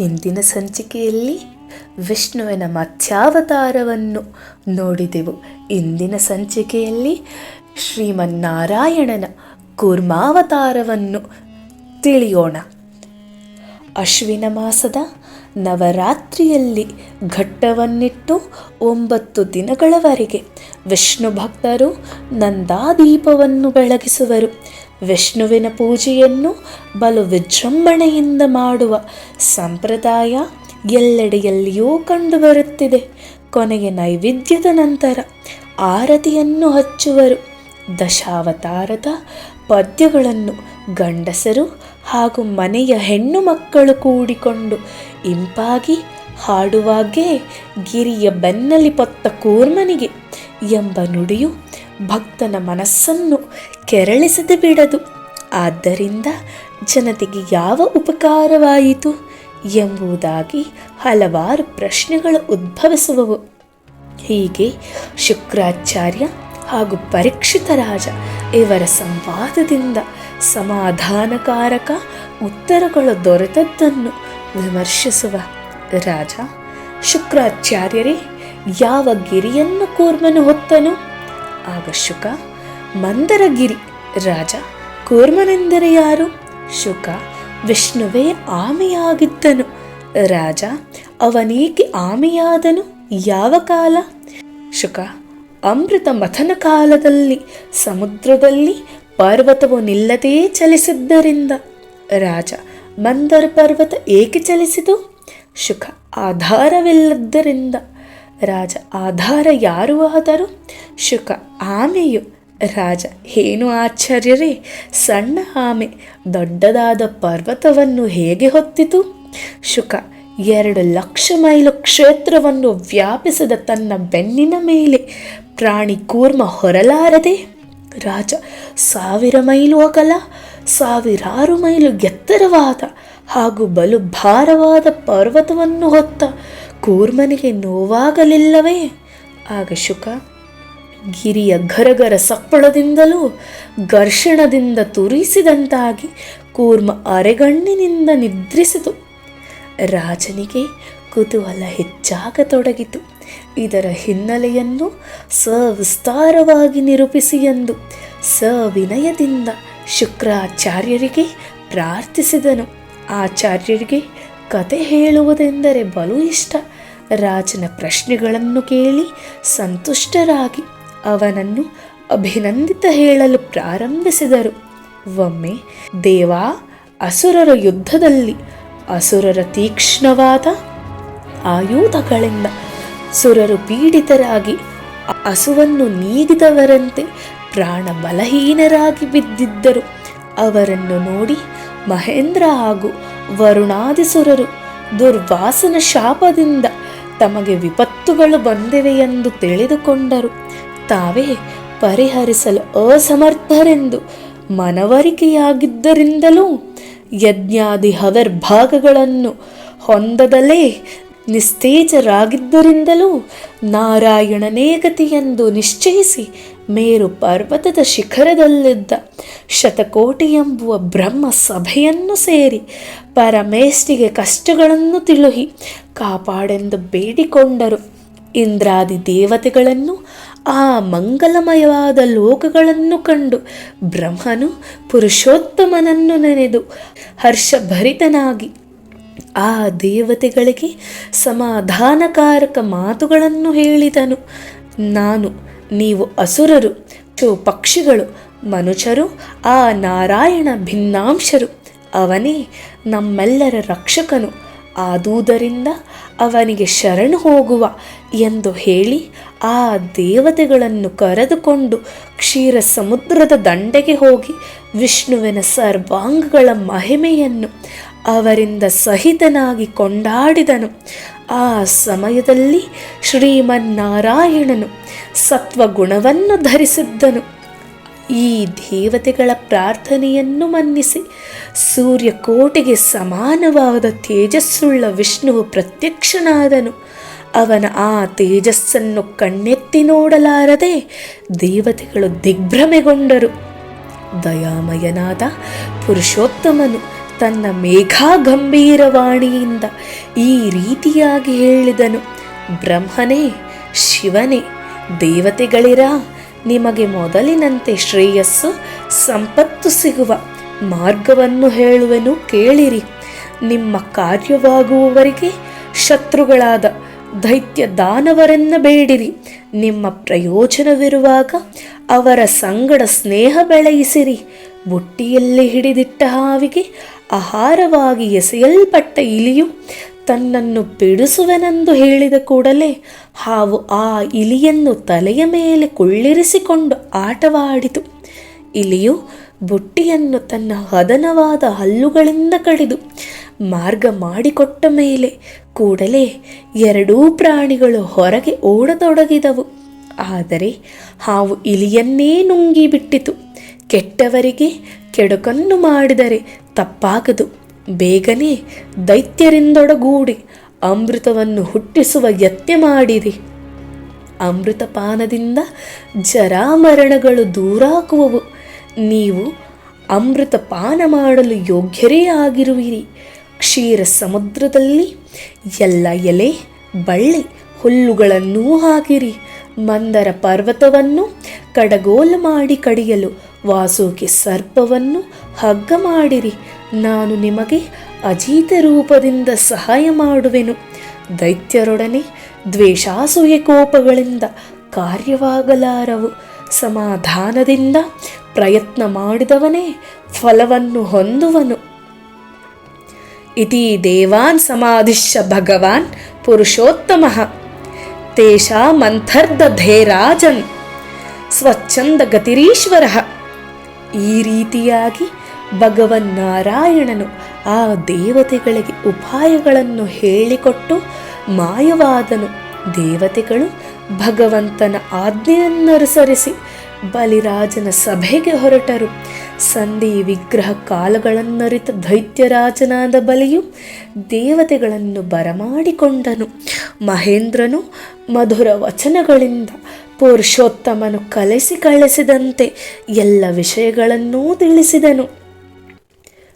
ಹಿಂದಿನ ಸಂಚಿಕೆಯಲ್ಲಿ ವಿಷ್ಣುವಿನ ಮತ್ಸ್ಯಾವತಾರವನ್ನು ನೋಡಿದೆವು. ಇಂದಿನ ಸಂಚಿಕೆಯಲ್ಲಿ ಶ್ರೀಮನ್ನಾರಾಯಣನ ಕೂರ್ಮಾವತಾರವನ್ನು ತಿಳಿಯೋಣ. ಅಶ್ವಿನ ಮಾಸದ ನವರಾತ್ರಿಯಲ್ಲಿ ಘಟ್ಟವನ್ನಿಟ್ಟು 9 ದಿನಗಳವರೆಗೆ ವಿಷ್ಣು ಭಕ್ತರು ನಂದಾದೀಪವನ್ನು ಬೆಳಗಿಸುವರು. ವಿಷ್ಣುವಿನ ಪೂಜೆಯನ್ನು ಬಲು ವಿಜೃಂಭಣೆಯಿಂದ ಮಾಡುವ ಸಂಪ್ರದಾಯ ಎಲ್ಲೆಡೆಯಲ್ಲಿಯೂ ಕಂಡುಬರುತ್ತಿದೆ. ಕೊನೆಗೆ ನೈವೇದ್ಯದ ನಂತರ ಆರತಿಯನ್ನು ಹಚ್ಚುವರು. ದಶಾವತಾರದ ಪದ್ಯಗಳನ್ನು ಗಂಡಸರು ಹಾಗೂ ಮನೆಯ ಹೆಣ್ಣು ಮಕ್ಕಳು ಕೂಡಿಕೊಂಡು ಇಂಪಾಗಿ ಹಾಡುವಾಗೆ ಗಿರಿಯ ಬೆನ್ನಲಿ ಪೊತ್ತ ಕೂರ್ಮನಿಗೆ ಎಂಬ ನುಡಿಯು ಭಕ್ತನ ಮನಸ್ಸನ್ನು ಕೆರಳಿಸದೆ ಬಿಡದು. ಆದ್ದರಿಂದ ಜನತೆಗೆ ಯಾವ ಉಪಕಾರವಾಯಿತು ಎಂಬುದಾಗಿ ಹಲವಾರು ಪ್ರಶ್ನೆಗಳು ಉದ್ಭವಿಸುವವು. ಹೀಗೆ ಶುಕ್ರಾಚಾರ್ಯ ಹಾಗೂ ಪರೀಕ್ಷಿತ ರಾಜ ಇವರ ಸಂವಾದದಿಂದ ಸಮಾಧಾನಕಾರಕ ಉತ್ತರಗಳು ದೊರೆತದ್ದನ್ನು ವಿಮರ್ಶಿಸುವ ರಾಜ, ಶುಕ್ರಾಚಾರ್ಯರೇ, ಯಾವ ಗಿರಿಯನ್ನು ಕೂರ್ಮನು ಹೊತ್ತನು? ಆಗ ಶುಕ, ಮಂದರಗಿರಿ. ರಾಜ, ಕೂರ್ಮನೆಂದರೆ ಯಾರು? ಶುಕ, ವಿಷ್ಣುವೇ ಆಮೆಯಾಗಿದ್ದನು. ರಾಜ, ಅವನೇಕೆ ಆಮೆಯಾದನು? ಯಾವ ಕಾಲ? ಶುಕ, ಅಮೃತ ಮಥನ ಕಾಲದಲ್ಲಿ ಸಮುದ್ರದಲ್ಲಿ ಪರ್ವತವು ನಿಲ್ಲದೇ ಚಲಿಸಿದ್ದರಿಂದ. ರಾಜ, ಮಂದರ ಪರ್ವತ ಏಕೆ ಚಲಿಸಿತು? ಶುಕ, ಆಧಾರವಿಲ್ಲದ್ದರಿಂದ. ರಾಜ, ಆಧಾರ ಯಾರು ಆದರು? ಶುಕ, ಆಮೆಯು. ರಾಜ, ಏನು ಆಚಾರ್ಯರೇ, ಸಣ್ಣ ಆಮೆ ದೊಡ್ಡದಾದ ಪರ್ವತವನ್ನು ಹೇಗೆ ಹೊತ್ತಿತು? ಶುಕ, 2 ಲಕ್ಷ ಮೈಲು ಕ್ಷೇತ್ರವನ್ನು ವ್ಯಾಪಿಸಿದ ತನ್ನ ಬೆನ್ನಿನ ಮೇಲೆ ಪ್ರಾಣಿ ಕೂರ್ಮ ಹೊರಲಾರದೆ. ರಾಜ, 1000 ಮೈಲು ಅಗಲ, 1000 ಮೈಲು ಎತ್ತರವಾದ ಹಾಗೂ ಬಲು ಭಾರವಾದ ಪರ್ವತವನ್ನು ಹೊತ್ತ ಕೂರ್ಮನಿಗೆ ನೋವಾಗಲಿಲ್ಲವೇ? ಆಗ ಶುಕ, ಗಿರಿಯ ಗರಗರ ಸಪ್ಪಳದಿಂದಲೂ ಘರ್ಷಣದಿಂದ ತುರಿಸಿದಂತಾಗಿ ಕೂರ್ಮ ಅರೆಗಣ್ಣಿನಿಂದ ನಿದ್ರಿಸಿತು. ರಾಜನಿಗೆ ಕುತೂಹಲ ಹೆಚ್ಚಾಗತೊಡಗಿತು. ಇದರ ಹಿನ್ನೆಲೆಯನ್ನು ಸವಿಸ್ತಾರವಾಗಿ ನಿರೂಪಿಸಿ ಎಂದು ಸವಿನಯದಿಂದ ಶುಕ್ರಾಚಾರ್ಯರಿಗೆ ಪ್ರಾರ್ಥಿಸಿದನು. ಆಚಾರ್ಯರಿಗೆ ಕತೆ ಹೇಳುವುದೆಂದರೆ ಬಲು ಇಷ್ಟ. ರಾಜನ ಪ್ರಶ್ನೆಗಳನ್ನು ಕೇಳಿ ಸಂತುಷ್ಟರಾಗಿ ಅವನನ್ನು ಅಭಿನಂದಿತ ಹೇಳಲು ಪ್ರಾರಂಭಿಸಿದರು. ಒಮ್ಮೆ ದೇವ, ಅಸುರರ ಯುದ್ಧದಲ್ಲಿ ಅಸುರರ ತೀಕ್ಷ್ಣವಾದ ಆಯುಧಗಳಿಂದ ಸುರರು ಪೀಡಿತರಾಗಿ ಹಸುವನ್ನು ನೀಗಿದವರಂತೆ ಪ್ರಾಣ ಬಲಹೀನರಾಗಿ ಬಿದ್ದಿದ್ದರು. ಅವರನ್ನು ನೋಡಿ ಮಹೇಂದ್ರ ಹಾಗೂ ವರುಣಾದಿಸುರರು ದುರ್ವಾಸನ ಶಾಪದಿಂದ ತಮಗೆ ವಿಪತ್ತುಗಳು ಬಂದಿವೆ ಎಂದು ತಿಳಿದುಕೊಂಡರು. ತಾವೇ ಪರಿಹರಿಸಲು ಅಸಮರ್ಥರೆಂದು ಮನವರಿಕೆಯಾಗಿದ್ದರಿಂದಲೂ ಯಜ್ಞಾದಿ ಹವಿರ್ಭಾಗಗಳನ್ನು ಹೊಂದದಲೇ ನಿಸ್ತೇಜರಾಗಿದ್ದರಿಂದಲೂ ನಾರಾಯಣನೇ ಗತಿಯೆಂದು ನಿಶ್ಚಯಿಸಿ ಮೇರು ಪರ್ವತದ ಶಿಖರದಲ್ಲಿದ್ದ ಶತಕೋಟಿ ಎಂಬುವ ಬ್ರಹ್ಮ ಸಭೆಯನ್ನು ಸೇರಿ ಪರಮೇಷ್ಠಿಗೆ ಕಷ್ಟಗಳನ್ನು ತಿಳುಹಿ ಕಾಪಾಡೆಂದು ಬೇಡಿಕೊಂಡರು. ಇಂದ್ರಾದಿ ದೇವತೆಗಳನ್ನು ಆ ಮಂಗಲಮಯವಾದ ಲೋಕಗಳನ್ನು ಕಂಡು ಬ್ರಹ್ಮನು ಪುರುಷೋತ್ತಮನನ್ನು ನೆನೆದು ಹರ್ಷಭರಿತನಾಗಿ ಆ ದೇವತೆಗಳಿಗೆ ಸಮಾಧಾನಕಾರಕ ಮಾತುಗಳನ್ನು ಹೇಳಿದನು. ನಾನು, ನೀವು ಅಸುರರು, ಪಕ್ಷಿಗಳು, ಮನುಷ್ಯರು ಆ ನಾರಾಯಣ ಭಿನ್ನಾಂಶರು. ಅವನೇ ನಮ್ಮೆಲ್ಲರ ರಕ್ಷಕನು. ಆದುದರಿಂದ ಅವನಿಗೆ ಶರಣು ಹೋಗುವ ಎಂದು ಹೇಳಿ ಆ ದೇವತೆಗಳನ್ನು ಕರೆದುಕೊಂಡು ಕ್ಷೀರ ಸಮುದ್ರದ ದಂಡೆಗೆ ಹೋಗಿ ವಿಷ್ಣುವಿನ ಸರ್ವಾಂಗಗಳ ಮಹಿಮೆಯನ್ನು ಅವರಿಂದ ಸಹಿತನಾಗಿ ಕೊಂಡಾಡಿದನು. ಆ ಸಮಯದಲ್ಲಿ ಶ್ರೀಮನ್ನಾರಾಯಣನು ಸತ್ವಗುಣವನ್ನು ಧರಿಸಿದ್ದನು. ಈ ದೇವತೆಗಳ ಪ್ರಾರ್ಥನೆಯನ್ನು ಮನ್ನಿಸಿ ಸೂರ್ಯಕೋಟಿಗೆ ಸಮಾನವಾದ ತೇಜಸ್ಸುಳ್ಳ ವಿಷ್ಣುವು ಪ್ರತ್ಯಕ್ಷನಾದನು. ಅವನ ಆ ತೇಜಸ್ಸನ್ನು ಕಣ್ಣೆತ್ತಿ ನೋಡಲಾರದೆ ದೇವತೆಗಳು ದಿಗ್ಭ್ರಮೆಗೊಂಡರು. ದಯಾಮಯನಾದ ಪುರುಷೋತ್ತಮನು ತನ್ನ ಮೇಘಾಗಂಭೀರವಾಣಿಯಿಂದ ಈ ರೀತಿಯಾಗಿ ಹೇಳಿದನು. ಬ್ರಹ್ಮನೇ, ಶಿವನೇ, ದೇವತೆಗಳಿರ, ನಿಮಗೆ ಮೊದಲಿನಂತೆ ಶ್ರೇಯಸ್ಸು ಸಂಪತ್ತು ಸಿಗುವ ಮಾರ್ಗವನ್ನು ಹೇಳುವೆನು, ಕೇಳಿರಿ. ನಿಮ್ಮ ಕಾರ್ಯವಾಗುವವರಿಗೆ ಶತ್ರುಗಳಾದ ದೈತ್ಯ ದಾನವರನ್ನ ಬೇಡಿರಿ. ನಿಮ್ಮ ಪ್ರಯೋಜನವಿರುವಾಗ ಅವರ ಸಂಗಡ ಸ್ನೇಹ ಬೆಳೆಯಿಸಿರಿ. ಬುಟ್ಟಿಯಲ್ಲಿ ಹಿಡಿದಿಟ್ಟ ಹಾವಿಗೆ ಆಹಾರವಾಗಿ ಎಸೆಯಲ್ಪಟ್ಟ ಇಲಿಯು ತನ್ನನ್ನು ಬಿಡಿಸುವೆನೆಂದು ಹೇಳಿದ ಕೂಡಲೇ ಹಾವು ಆ ಇಲಿಯನ್ನು ತಲೆಯ ಮೇಲೆ ಕುಳ್ಳಿರಿಸಿಕೊಂಡು ಆಟವಾಡಿತು. ಇಲಿಯು ಬುಟ್ಟಿಯನ್ನು ತನ್ನ ಹದನವಾದ ಹಲ್ಲುಗಳಿಂದ ಕಡಿದು ಮಾರ್ಗ ಮಾಡಿಕೊಟ್ಟ ಮೇಲೆ ಕೂಡಲೇ ಎರಡೂ ಪ್ರಾಣಿಗಳು ಹೊರಗೆ ಓಡತೊಡಗಿದವು. ಆದರೆ ಹಾವು ಇಲಿಯನ್ನೇ ನುಂಗಿಬಿಟ್ಟಿತು. ಕೆಟ್ಟವರಿಗೆ ಕೆಡುಕನ್ನು ಮಾಡಿದರೆ ತಪ್ಪಾಗದು. ಬೇಗನೆ ದೈತ್ಯರಿಂದೊಡಗೂಡಿ ಅಮೃತವನ್ನು ಹುಟ್ಟಿಸುವ ಯತ್ನ ಮಾಡಿರಿ. ಅಮೃತಪಾನದಿಂದ ಜರಾಮರಣಗಳು ದೂರಾಗುವವು. ನೀವು ಅಮೃತ ಪಾನ ಮಾಡಲು ಯೋಗ್ಯರೇ ಆಗಿರುವಿರಿ. ಕ್ಷೀರ ಸಮುದ್ರದಲ್ಲಿ ಎಲ್ಲ ಎಲೆ ಬಳ್ಳಿ ಹುಲ್ಲುಗಳನ್ನೂ ಹಾಕಿರಿ. ಮಂದರ ಪರ್ವತವನ್ನು ಕಡಗೋಲು ಮಾಡಿ ಕಡಿಯಲು ವಾಸುಕಿ ಸರ್ಪವನ್ನು ಹಗ್ಗ ಮಾಡಿರಿ. ನಾನು ನಿಮಗೆ ಅಜೀತ ರೂಪದಿಂದ ಸಹಾಯ ಮಾಡುವೆನು. ದೈತ್ಯರೊಡನೆ ದ್ವೇಷಾಸೂಯೆ ಕೋಪಗಳಿಂದ ಕಾರ್ಯವಾಗಲಾರವು. ಸಮಾಧಾನದಿಂದ ಪ್ರಯತ್ನ ಮಾಡಿದವನೇ ಫಲವನ್ನು ಹೊಂದುವನು. ಇತಿ ದೇವಾನ್ ಸಮಾಧಿಶ್ಯ ಭಗವಾನ್ ಪುರುಷೋತ್ತಮಃ ತೇಷಾಮಂಥರ್ದಧೇರಾಜನ್ ಸ್ವಚ್ಛಂದ ಗತಿರೀಶ್ವರಃ. ಈ ರೀತಿಯಾಗಿ ಭಗವನ್ನಾರಾಯಣನು ಆ ದೇವತೆಗಳಿಗೆ ಉಪಾಯಗಳನ್ನು ಹೇಳಿಕೊಟ್ಟು ಮಾಯವಾದನು. ದೇವತೆಗಳು ಭಗವಂತನ ಆಜ್ಞೆಯನ್ನನುಸರಿಸಿ ಬಲಿರಾಜನ ಸಭೆಗೆ ಹೊರಟರು. ಸಂಧಿ ವಿಗ್ರಹ ಕಾಲಗಳನ್ನರಿತ ದೈತ್ಯರಾಜನಾದ ಬಲಿಯು ದೇವತೆಗಳನ್ನು ಬರಮಾಡಿಕೊಂಡನು. ಮಹೇಂದ್ರನು ಮಧುರ ವಚನಗಳಿಂದ ಪುರುಷೋತ್ತಮನು ಕಳಿಸಿದಂತೆ ಎಲ್ಲ ವಿಷಯಗಳನ್ನೂ ತಿಳಿಸಿದನು.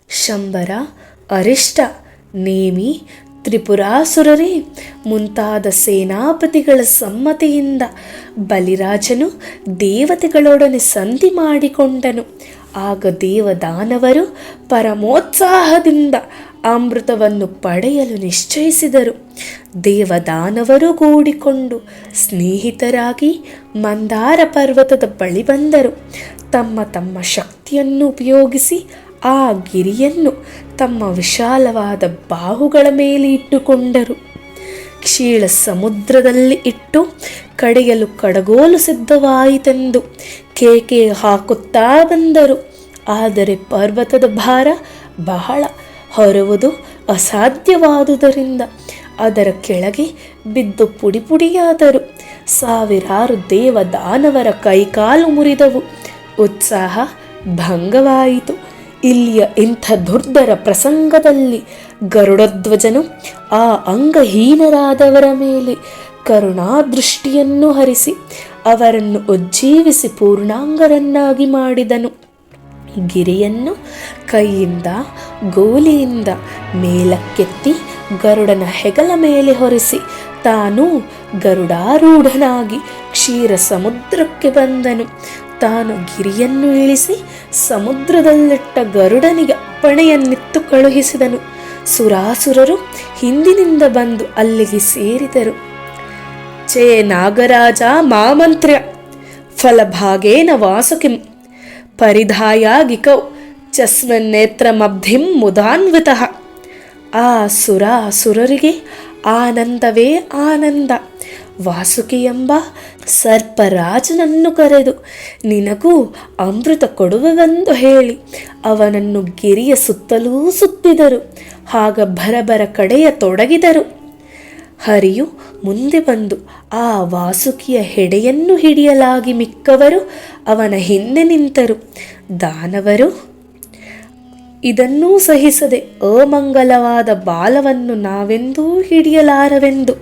ಶಂಬರ, ಅರಿಷ್ಟ, ನೇಮಿ, ತ್ರಿಪುರಾಸುರರೇ ಮುಂತಾದ ಸೇನಾಪತಿಗಳ ಸಮ್ಮತಿಯಿಂದ ಬಲಿರಾಜನು ದೇವತೆಗಳೊಡನೆ ಸಂಧಿ ಮಾಡಿಕೊಂಡನು. ಆಗ ದೇವದಾನವರು ಪರಮೋತ್ಸಾಹದಿಂದ ಅಮೃತವನ್ನು ಪಡೆಯಲು ನಿಶ್ಚಯಿಸಿದರು. ದೇವದಾನವರು ಕೂಡಿಕೊಂಡು ಸ್ನೇಹಿತರಾಗಿ ಮಂದಾರ ಪರ್ವತದ ಬಳಿ ಬಂದರು. ತಮ್ಮ ತಮ್ಮ ಶಕ್ತಿಯನ್ನು ಉಪಯೋಗಿಸಿ ಆ ಗಿರಿಯನ್ನು ತಮ್ಮ ವಿಶಾಲವಾದ ಬಾಹುಗಳ ಮೇಲೆ ಇಟ್ಟುಕೊಂಡರು. ಕ್ಷೀಳ ಸಮುದ್ರದಲ್ಲಿ ಇಟ್ಟು ಕಡೆಯಲು ಕಡಗೋಲು ಸಿದ್ಧವಾಯಿತೆಂದು ಕೇಕೆ ಹಾಕುತ್ತಾ ಬಂದರು. ಆದರೆ ಪರ್ವತದ ಭಾರ ಬಹಳ ಹೊರುವುದು ಅಸಾಧ್ಯವಾದುದರಿಂದ ಅದರ ಕೆಳಗೆ ಬಿದ್ದು ಪುಡಿಪುಡಿಯಾದರು. ಸಾವಿರಾರು ದೇವದಾನವರ ಕೈಕಾಲು ಮುರಿದವು. ಉತ್ಸಾಹ ಭಂಗವಾಯಿತು. ಇಲ್ಲಿಯ ಇಂಥ ದುರ್ಧರ ಪ್ರಸಂಗದಲ್ಲಿ ಗರುಡಧ್ವಜನು ಆ ಅಂಗಹೀನರಾದವರ ಮೇಲೆ ಕರುಣಾದೃಷ್ಟಿಯನ್ನು ಹರಿಸಿ ಅವರನ್ನು ಉಜ್ಜೀವಿಸಿ ಪೂರ್ಣಾಂಗರನ್ನಾಗಿ ಮಾಡಿದನು. ಗಿರಿಯನ್ನು ಕೈಯಿಂದ ಗೋಲಿಯಿಂದ ಮೇಲಕ್ಕೆತ್ತಿ ಗರುಡನ ಹೆಗಲ ಮೇಲೆ ಹೊರಿಸಿ ತಾನು ಗರುಡಾರೂಢನಾಗಿ ಕ್ಷೀರ ಸಮುದ್ರಕ್ಕೆ ಬಂದನು. ತಾನು ಗಿರಿಯನ್ನು ಇಳಿಸಿ ಸಮುದ್ರದಲ್ಲಿಟ್ಟ ಗರುಡನಿಗೆ ಅಪ್ಪಣೆಯನ್ನಿತ್ತು ಕಳುಹಿಸಿದನು. ಸುರಾಸುರರು ಹಿಂದಿನಿಂದ ಬಂದು ಅಲ್ಲಿಗೆ ಸೇರಿದರು. ಚೇ ನಾಗರಾಜ ಮಾಮಂತ್ರ್ಯ ಫಲಭಾಗೇನ ವಾಸುಕಿಂ ಪರಿಧಾಯಾಗಿಕೌ ಚಸ್ಮನ್ನೇತ್ರಮಬ್ಧಿಂ ಮುದಾನ್ವಿತಃ. ಆ ಸುರರಿಗೆ ಆನಂದವೇ ಆನಂದ. ವಾಸುಕಿ ಎಂಬ ಸರ್ಪರಾಜನನ್ನು ಕರೆದು ನಿನಗೂ ಅಮೃತ ಕೊಡುವೆವೆಂದು ಹೇಳಿ ಅವನನ್ನು ಗಿರಿಯ ಸುತ್ತಲೂ ಸುತ್ತಿದರು. ಆಗ ಭರಭರ ಕಡೆಯ ತೊಡಗಿದರು. ಹರಿಯು ಮುಂದೆ ಬಂದು ಆ ವಾಸುಕಿಯ ಹೆಡೆಯನ್ನು ಹಿಡಿಯಲಾಗಿ ಮಿಕ್ಕವರು ಅವನ ಹಿಂದೆ ನಿಂತರು. ದಾನವರು ಇದನ್ನೂ ಸಹಿಸದೆ ಅಮಂಗಲವಾದ ಬಾಲವನ್ನು ನಾವೆಂದೂ ಹಿಡಿಯಲಾರವೆಂದು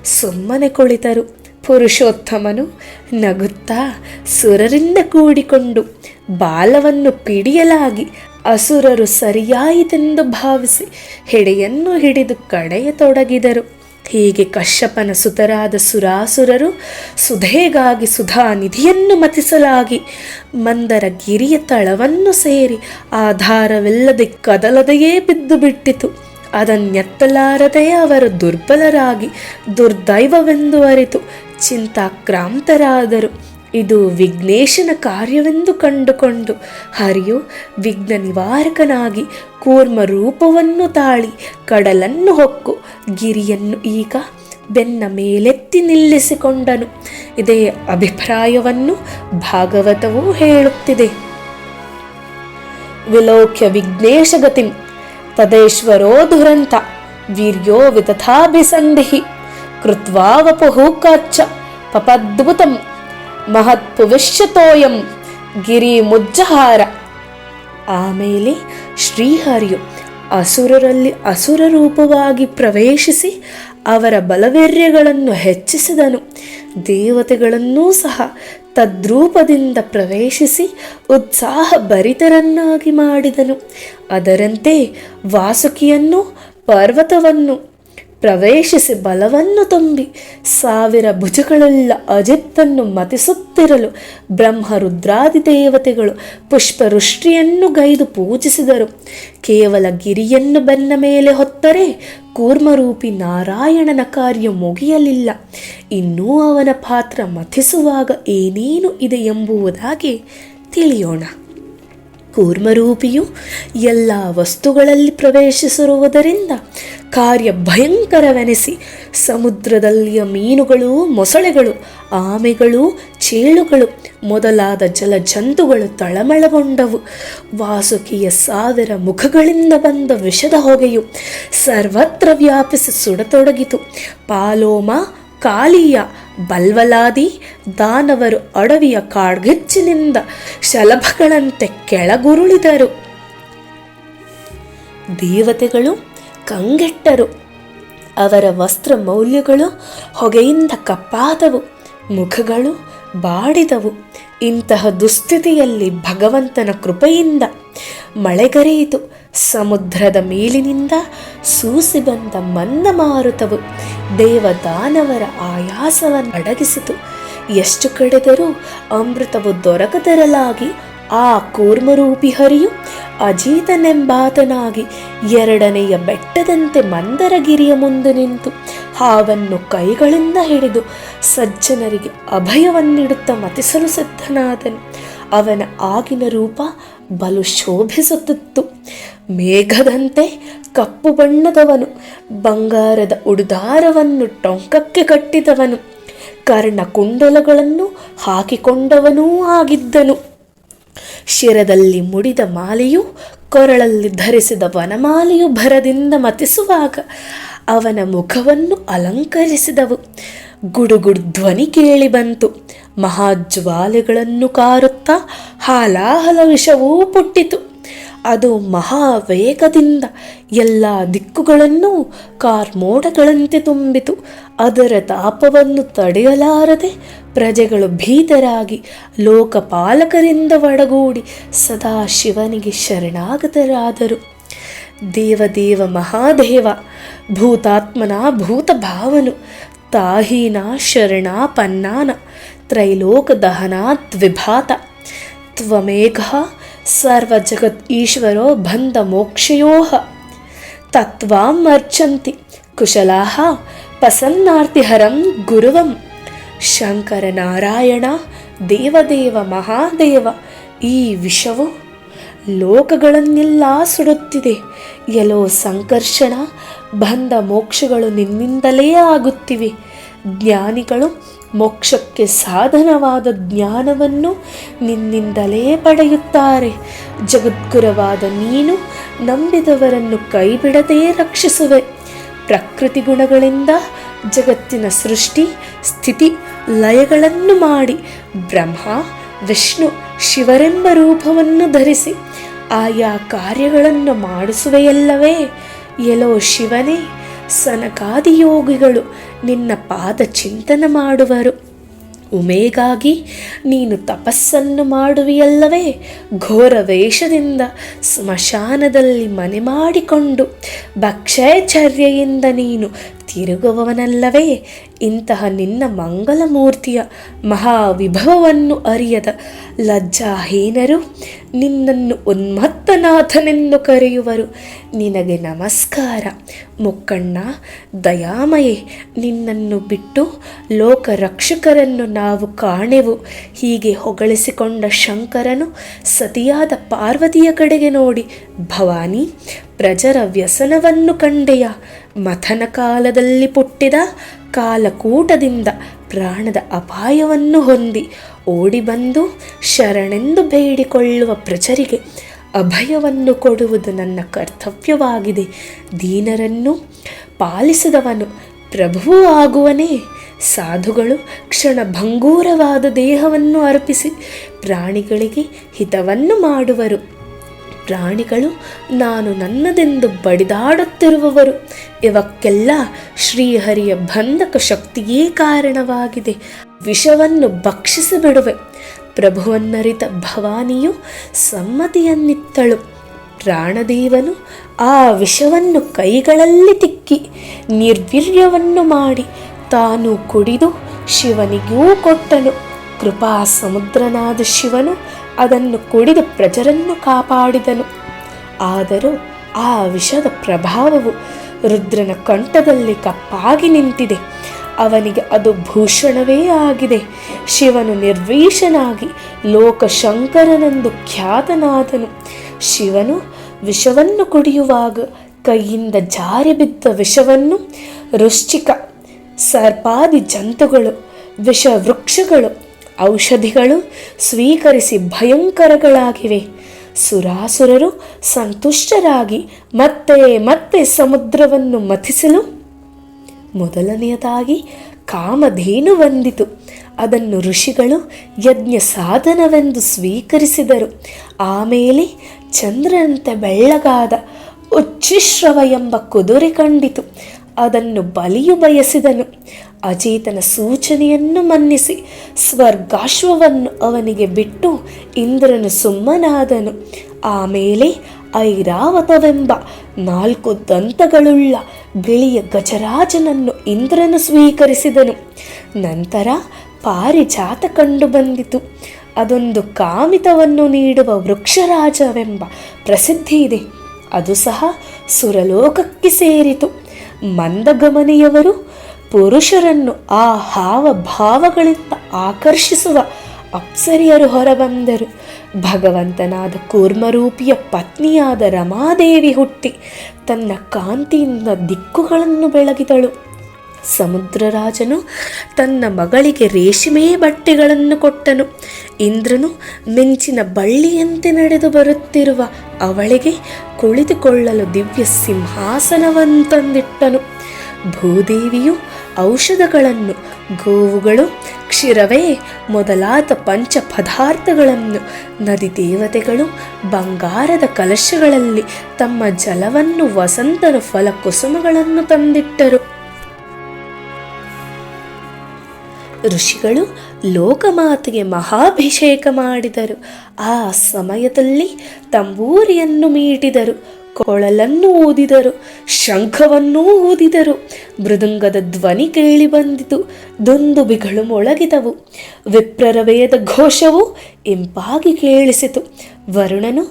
ಸುಮ್ಮನೆ ಕುಳಿತರು. ಪುರುಷೋತ್ತಮನು ನಗುತ್ತಾ ಸುರರಿಂದ ಕೂಡಿಕೊಂಡು ಬಾಲವನ್ನು ಪಿಡಿಯಲಾಗಿ ಅಸುರರು ಸರಿಯಾಯಿತೆಂದು ಭಾವಿಸಿ ಹೆಡೆಯನ್ನು ಹಿಡಿದು ಕಡೆಯತೊಡಗಿದರು. ಹೀಗೆ ಕಶ್ಯಪನ ಸುತರಾದ ಸುರಾಸುರರು ಸುಧೆಗಾಗಿ ಸುಧಾ ನಿಧಿಯನ್ನು ಮತಿಸಲಾಗಿ ಮಂದರ ಗಿರಿಯ ತಳವನ್ನು ಸೇರಿ ಆಧಾರವಿಲ್ಲದೆ ಕದಲದೆಯೇ ಬಿದ್ದು ಬಿಟ್ಟಿತು. ಅದನ್ನೆತ್ತಲಾರದೆ ಅವರು ದುರ್ಬಲರಾಗಿ ದುರ್ದೈವವೆಂದು ಅರಿತು ಚಿಂತಾಕ್ರಾಂತರಾದರು. ಇದು ವಿಘ್ನೇಶನ ಕಾರ್ಯವೆಂದು ಕಂಡುಕೊಂಡು ಹರಿಯು ವಿಘ್ನ ನಿವಾರಕನಾಗಿ ಕೂರ್ಮ ರೂಪವನ್ನು ತಾಳಿ ಕಡಲನ್ನು ಹೊಕ್ಕು ಗಿರಿಯನ್ನು ಈಗ ಬೆನ್ನ ಮೇಲೆತ್ತಿ ನಿಲ್ಲಿಸಿಕೊಂಡನು. ಇದೇ ಅಭಿಪ್ರಾಯವನ್ನು ಭಾಗವತವೂ ಹೇಳುತ್ತಿದೆ. ವಿಲೋಕ್ಯ ವಿಘ್ನೇಶಗತಿಂ ತದೇಶ್ವರೋ ದುರಂತ ವೀರ್ಯೋ ವಿತಥಾಭಿಸಂಧಿ ಕೃತ್ವಾ ವಪುಃ ಕಾಚ್ಚ ಪಪದ್ಭುತಂ ಮಹತ್ಪುವಿಷ್ಯತೋಯಂ ಗಿರಿ ಮುಜ್ಜಹಾರ. ಆಮೇಲೆ ಶ್ರೀಹರಿಯು ಅಸುರರಲ್ಲಿ ಅಸುರ ರೂಪವಾಗಿ ಪ್ರವೇಶಿಸಿ ಅವರ ಬಲವೀರ್ಯಗಳನ್ನು ಹೆಚ್ಚಿಸಿದನು. ದೇವತೆಗಳನ್ನೂ ಸಹ ತದ್ರೂಪದಿಂದ ಪ್ರವೇಶಿಸಿ ಉತ್ಸಾಹ ಭರಿತರನ್ನಾಗಿ ಮಾಡಿದನು. ಅದರಂತೆ ವಾಸುಕಿಯನ್ನು ಪರ್ವತವನ್ನು ಪ್ರವೇಶಿಸಿ ಬಲವನ್ನು ತುಂಬಿ 1000 ಭುಜಗಳುಳ್ಳ ಅಜಿತ್ತನ್ನು ಮತಿಸುತ್ತಿರಲು ಬ್ರಹ್ಮರುದ್ರಾದಿ ದೇವತೆಗಳು ಪುಷ್ಪವೃಷ್ಟಿಯನ್ನು ಗೈದು ಪೂಜಿಸಿದರು. ಕೇವಲ ಗಿರಿಯನ್ನು ಬೆನ್ನ ಮೇಲೆ ಹೊತ್ತರೆ ಕೂರ್ಮರೂಪಿ ನಾರಾಯಣನ ಕಾರ್ಯ ಮುಗಿಯಲಿಲ್ಲ. ಇನ್ನೂ ಅವನ ಪಾತ್ರ ಮಥಿಸುವಾಗ ಏನೇನು ಇದೆ ಎಂಬುದಾಗಿ ತಿಳಿಯೋಣ. ಕೂರ್ಮರೂಪಿಯು ಎಲ್ಲ ವಸ್ತುಗಳಲ್ಲಿ ಪ್ರವೇಶಿಸಿರುವುದರಿಂದ ಕಾರ್ಯ ಭಯಂಕರವೆನಿಸಿ ಸಮುದ್ರದಲ್ಲಿಯ ಮೀನುಗಳು, ಮೊಸಳೆಗಳು, ಆಮೆಗಳು, ಚೇಳುಗಳು ಮೊದಲಾದ ಜಲಜಂತುಗಳು ತಳಮಳಗೊಂಡವು. ವಾಸುಕಿಯ 1000 ಮುಖಗಳಿಂದ ಬಂದ ವಿಷದ ಹೊಗೆಯು ಸರ್ವತ್ರ ವ್ಯಾಪಿಸಿ ಸುಡತೊಡಗಿತು. ಪಾಲೋಮ, ಕಾಳಿಯ, ಬಲ್ವಲಾದಿ ದಾನವರು ಅಡವಿಯ ಕಾಡ್ಗಿಚ್ಚಿನಿಂದ ಶಲಭಗಳಂತೆ ಕೆಳಗುರುಳಿದರು. ದೇವತೆಗಳು ಕಂಗೆಟ್ಟರು. ಅವರ ವಸ್ತ್ರ ಮೌಲ್ಯಗಳು ಹೊಗೆಯಿಂದ ಕಪ್ಪಾದವು, ಮುಖಗಳು ಬಾಡಿದವು. ಇಂತಹ ದುಸ್ಥಿತಿಯಲ್ಲಿ ಭಗವಂತನ ಕೃಪೆಯಿಂದ ಮಳೆಗರೆಯಿತು. ಸಮುದ್ರದ ಮೇಲಿನಿಂದ ಸೂಸಿ ಬಂದ ಮಂದ ಮಾರುತವು ದೇವದಾನವರ ಆಯಾಸವನ್ನು ಅಡಗಿಸಿತು. ಎಷ್ಟು ಕಡೆದರೂ ಅಮೃತವು ದೊರಕದಿರಲಾಗಿ ಆ ಕೂರ್ಮರೂಪಿ ಹರಿಯು ಅಜೀತನೆಂಬಾತನಾಗಿ 2ನೆಯ ಬೆಟ್ಟದಂತೆ ಮಂದರಗಿರಿಯ ಮುಂದೆ ನಿಂತು ಹಾವನ್ನು ಕೈಗಳಿಂದ ಹಿಡಿದು ಸಜ್ಜನರಿಗೆ ಅಭಯವನ್ನಿಡುತ್ತ ಮತಿಸಲು ಸಿದ್ಧನಾದನು. ಅವನ ಆಗಿನ ರೂಪ ಬಲು ಶೋಭಿಸುತ್ತಿತ್ತು. ಮೇಘದಂತೆ ಕಪ್ಪು ಬಣ್ಣದವನು, ಬಂಗಾರದ ಉಡುದಾರವನ್ನು ಟೊಂಕಕ್ಕೆ ಕಟ್ಟಿದವನು, ಕರ್ಣಕುಂಡಲಗಳನ್ನು ಹಾಕಿಕೊಂಡವನೂ ಆಗಿದ್ದನು. ಶಿರದಲ್ಲಿ ಮುಡಿದ ಮಾಲೆಯು, ಕೊರಳಲ್ಲಿ ಧರಿಸಿದ ವನಮಾಲೆಯು ಭರದಿಂದ ಮತಿಸುವಾಗ ಅವನ ಮುಖವನ್ನು ಅಲಂಕರಿಸಿದವು. ಗುಡುಗುಡು ಧ್ವನಿ ಕೇಳಿ ಬಂತು. ಮಹಾಜ್ವಾಲೆಗಳನ್ನು ಕಾರುತ್ತಾ ಹಾಲಾಹಲ ವಿಷವೂ ಪುಟ್ಟಿತು. ಅದು ಮಹಾವೇಗದಿಂದ ಎಲ್ಲ ದಿಕ್ಕುಗಳನ್ನು ಕಾರ್ಮೋಡಗಳಂತೆ ತುಂಬಿತು. ಅದರ ತಾಪವನ್ನು ತಡೆಯಲಾರದೆ ಪ್ರಜೆಗಳು ಭೀತರಾಗಿ ಲೋಕಪಾಲಕರಿಂದ ಒಡಗೂಡಿ ಸದಾ ಶಿವನಿಗೆ ಶರಣಾಗತರಾದರು. ದೇವದೇವ ಮಹಾದೇವ, ಭೂತಾತ್ಮನ ಭೂತಭಾವನು, ತಾಹೀನ ಶರಣ ಪನ್ನಾನ, ತ್ರೈಲೋಕ ದಹನಾದ್ವಿಭಾತ, ತ್ವಮೇಘ ಸರ್ವಜಗತ್ ಈಶ್ವರೋ ಬಂಧ ಮೋಕ್ಷಯೋಃ, ತತ್ವಾಮರ್ಚಂತಿ ಕುಶಲಾಃ ಪ್ರಸನ್ನಾರ್ತಿಹರಂ ಗುರುವಂ. ಶಂಕರ ನಾರಾಯಣ ದೇವದೇವ ಮಹಾದೇವ, ಈ ವಿಷವು ಲೋಕಗಳನ್ನೆಲ್ಲ ಸುಡುತ್ತಿದೆ. ಎಲ್ಲೋ ಸಂಕರ್ಷಣ, ಬಂಧ ಮೋಕ್ಷಗಳು ನಿನ್ನಿಂದಲೇ ಆಗುತ್ತಿವೆ. ಜ್ಞಾನಿಗಳು ಮೋಕ್ಷಕ್ಕೆ ಸಾಧನವಾದ ಜ್ಞಾನವನ್ನು ನಿನ್ನಿಂದಲೇ ಪಡೆಯುತ್ತಾರೆ. ಜಗದ್ಗುರುವಾದ ನೀನು ನಂಬಿದವರನ್ನು ಕೈಬಿಡದೇ ರಕ್ಷಿಸುವೆ. ಪ್ರಕೃತಿ ಗುಣಗಳಿಂದ ಜಗತ್ತಿನ ಸೃಷ್ಟಿ ಸ್ಥಿತಿ ಲಯಗಳನ್ನು ಮಾಡಿ ಬ್ರಹ್ಮ ವಿಷ್ಣು ಶಿವರೆಂಬ ರೂಪವನ್ನು ಧರಿಸಿ ಆಯಾ ಕಾರ್ಯಗಳನ್ನು ಮಾಡಿಸುವೆಯಲ್ಲವೇ. ಎಲ್ಲೋ ಶಿವನೇ, ಸನಕಾದಿ ಯೋಗಿಗಳು ನಿನ್ನ ಪಾದ ಚಿಂತನೆ ಮಾಡುವರು. ಉಮೆಗಾಗಿ ನೀನು ತಪಸ್ಸನ್ನು ಮಾಡುವಿಯಲ್ಲವೇ? ಘೋರ ವೇಷದಿಂದ ಸ್ಮಶಾನದಲ್ಲಿ ಮನೆ ಮಾಡಿಕೊಂಡು ಭಕ್ಷ್ಯಚರ್ಯೆಯಿಂದ ನೀನು ತಿರುಗುವವನಲ್ಲವೇ? ಇಂತಹ ನಿನ್ನ ಮಂಗಲಮೂರ್ತಿಯ ಮಹಾವಿಭವವನ್ನು ಅರಿಯದ ಲಜ್ಜಾಹೀನರು ನಿನ್ನನ್ನು ಉನ್ಮತ್ತನಾಥನೆಂದು ಕರೆಯುವರು. ನಿನಗೆ ನಮಸ್ಕಾರ ಮುಕ್ಕಣ್ಣ, ದಯಾಮಯೇ. ನಿನ್ನನ್ನು ಬಿಟ್ಟು ಲೋಕರಕ್ಷಕರನ್ನು ನಾವು ಕಾಣೆವು. ಹೀಗೆ ಹೊಗಳಿಸಿಕೊಂಡ ಶಂಕರನು ಸತಿಯಾದ ಪಾರ್ವತಿಯ ಕಡೆಗೆ ನೋಡಿ, ಭವಾನಿ, ಪ್ರಜರ ವ್ಯಸನವನ್ನು ಕಂಡೆಯ? ಮಥನ ಕಾಲದಲ್ಲಿ ಪುಟ್ಟಿದ ಕಾಲಕೂಟದಿಂದ ಪ್ರಾಣದ ಅಪಾಯವನ್ನು ಹೊಂದಿ ಓಡಿ ಬಂದು ಶರಣೆಂದು ಬೇಡಿಕೊಳ್ಳುವ ಪ್ರಜರಿಗೆ ಅಭಯವನ್ನು ಕೊಡುವುದು ನನ್ನ ಕರ್ತವ್ಯವಾಗಿದೆ. ದೀನರನ್ನು ಪಾಲಿಸಿದವನು ಪ್ರಭುವು ಆಗುವನೇ. ಸಾಧುಗಳು ಕ್ಷಣಭಂಗೂರವಾದ ದೇಹವನ್ನು ಅರ್ಪಿಸಿ ಪ್ರಾಣಿಗಳಿಗೆ ಹಿತವನ್ನು ಮಾಡುವರು. ಪ್ರಾಣಿಗಳು ನಾನು ನನ್ನದೆಂದು ಬಡಿದಾಡುತ್ತಿರುವವರು. ಇವಕ್ಕೆಲ್ಲ ಶ್ರೀಹರಿಯ ಬಂಧಕ ಶಕ್ತಿಯೇ ಕಾರಣವಾಗಿದೆ. ವಿಷವನ್ನು ಭಕ್ಷಿಸಿ ಬಿಡುವೆ. ಪ್ರಭುವನ್ನರಿತ ಭವಾನಿಯು ಸಮ್ಮತಿಯನ್ನಿತ್ತಳು. ಪ್ರಾಣದೇವನು ಆ ವಿಷವನ್ನು ಕೈಗಳಲ್ಲಿ ತಿಕ್ಕಿ ನಿರ್ವೀರ್ಯವನ್ನು ಮಾಡಿ ತಾನು ಕುಡಿದು ಶಿವನಿಗೂ ಕೊಟ್ಟನು. ಕೃಪಾ ಸಮುದ್ರನಾದ ಶಿವನು ಅದನ್ನು ಕುಡಿದು ಪ್ರಜರನ್ನು ಕಾಪಾಡಿದನು. ಆದರೂ ಆ ವಿಷದ ಪ್ರಭಾವವು ರುದ್ರನ ಕಂಠದಲ್ಲಿ ಕಪ್ಪಾಗಿ ನಿಂತಿದೆ. ಅವನಿಗೆ ಅದು ಭೂಷಣವೇ ಆಗಿದೆ. ಶಿವನು ನಿರ್ವೇಶನಾಗಿ ಲೋಕಶಂಕರನೆಂದು ಖ್ಯಾತನಾದನು. ಶಿವನು ವಿಷವನ್ನು ಕುಡಿಯುವಾಗ ಕೈಯಿಂದ ಜಾರಿ ಬಿದ್ದ ವಿಷವನ್ನು ವೃಶ್ಚಿಕ ಸರ್ಪಾದಿ ಜಂತುಗಳು, ವಿಷವೃಕ್ಷಗಳು, ಔಷಧಿಗಳು ಸ್ವೀಕರಿಸಿ ಭಯಂಕರಗಳಾಗಿವೆ. ಸುರಾಸುರರು ಸಂತುಷ್ಟರಾಗಿ ಮತ್ತೆ ಮತ್ತೆ ಸಮುದ್ರವನ್ನು ಮಥಿಸಲು ಮೊದಲನೆಯದಾಗಿ ಕಾಮಧೇನು ಬಂದಿತು. ಅದನ್ನು ಋಷಿಗಳು ಯಜ್ಞ ಸಾಧನವೆಂದು ಸ್ವೀಕರಿಸಿದರು. ಆಮೇಲೆ ಚಂದ್ರನಂತೆ ಬೆಳ್ಳಗಾದ ಉಚ್ಚಿಶ್ರವ ಎಂಬ ಕುದುರೆ ಕಂಡಿತು. ಅದನ್ನು ಬಲಿಯು ಬಯಸಿದನು. ಅಜೇತನ ಸೂಚನೆಯನ್ನು ಮನ್ನಿಸಿ ಸ್ವರ್ಗಾಶ್ವವನ್ನು ಅವನಿಗೆ ಬಿಟ್ಟು ಇಂದ್ರನು ಸುಮ್ಮನಾದನು. ಆಮೇಲೆ ಐರಾವತವೆಂಬ 4 ದಂತಗಳುಳ್ಳ ಬಿಳಿಯ ಗಜರಾಜನನ್ನು ಇಂದ್ರನು ಸ್ವೀಕರಿಸಿದನು. ನಂತರ ಪಾರಿಜಾತ ಕಂಡು ಬಂದಿತು. ಅದೊಂದು ಕಾಮಿತವನ್ನು ನೀಡುವ ವೃಕ್ಷರಾಜವೆಂಬ ಪ್ರಸಿದ್ಧಿ ಇದೆ. ಅದು ಸಹ ಸುರಲೋಕಕ್ಕೆ ಸೇರಿತು. ಮಂದಗಮನೆಯವರು ಪುರುಷರನ್ನು ಆ ಹಾವಭಾವಗಳಿಂದ ಆಕರ್ಷಿಸುವ ಅಪ್ಸರಿಯರು ಹೊರಬಂದರು. ಭಗವಂತನಾದ ಕೂರ್ಮರೂಪಿಯ ಪತ್ನಿಯಾದ ರಮಾದೇವಿ ಹುಟ್ಟಿ ತನ್ನ ಕಾಂತಿಯಿಂದ ದಿಕ್ಕುಗಳನ್ನು ಬೆಳಗಿದಳು. ಸಮುದ್ರರಾಜನು ತನ್ನ ಮಗಳಿಗೆ ರೇಷ್ಮೆ ಬಟ್ಟೆಗಳನ್ನು ಕೊಟ್ಟನು. ಇಂದ್ರನು ಮಿಂಚಿನ ಬಳ್ಳಿಯಂತೆ ನಡೆದು ಬರುತ್ತಿರುವ ಅವಳಿಗೆ ಕುಳಿತುಕೊಳ್ಳಲು ದಿವ್ಯ ಸಿಂಹಾಸನವನ್ನು ತಂದಿಟ್ಟನು. ಭೂದೇವಿಯು ಔಷಧಗಳನ್ನು, ಗೋವುಗಳು, ಕ್ಷೀರವೇ ಮೊದಲಾದ ಪಂಚ ಪದಾರ್ಥಗಳನ್ನು, ನದಿ ದೇವತೆಗಳು ಬಂಗಾರದ ಕಲಶಗಳಲ್ಲಿ ತಮ್ಮ ಜಲವನ್ನು, ವಸಂತನ ಫಲಕುಸುಮಗಳನ್ನು ತಂದಿಟ್ಟರು. ಋಷಿಗಳು ಲೋಕಮಾತೆಗೆ ಮಹಾಭಿಷೇಕ ಮಾಡಿದರು. ಆ ಸಮಯದಲ್ಲಿ ತಂಬೂರಿಯನ್ನು ಮೀಟಿದರು, ಕೊಳಲನ್ನು ಊದಿದರು, ಶಂಖವನ್ನೂ ಊದಿದರು. ಮೃದಂಗದ ಧ್ವನಿ ಕೇಳಿ ಬಂದಿತು. ದುಂದುಬಿಗಳು ಮೊಳಗಿದವು. ವಿಪ್ರರ ವೇದ ಘೋಷವು ಇಂಪಾಗಿ ಕೇಳಿಸಿತು. ವರುಣನು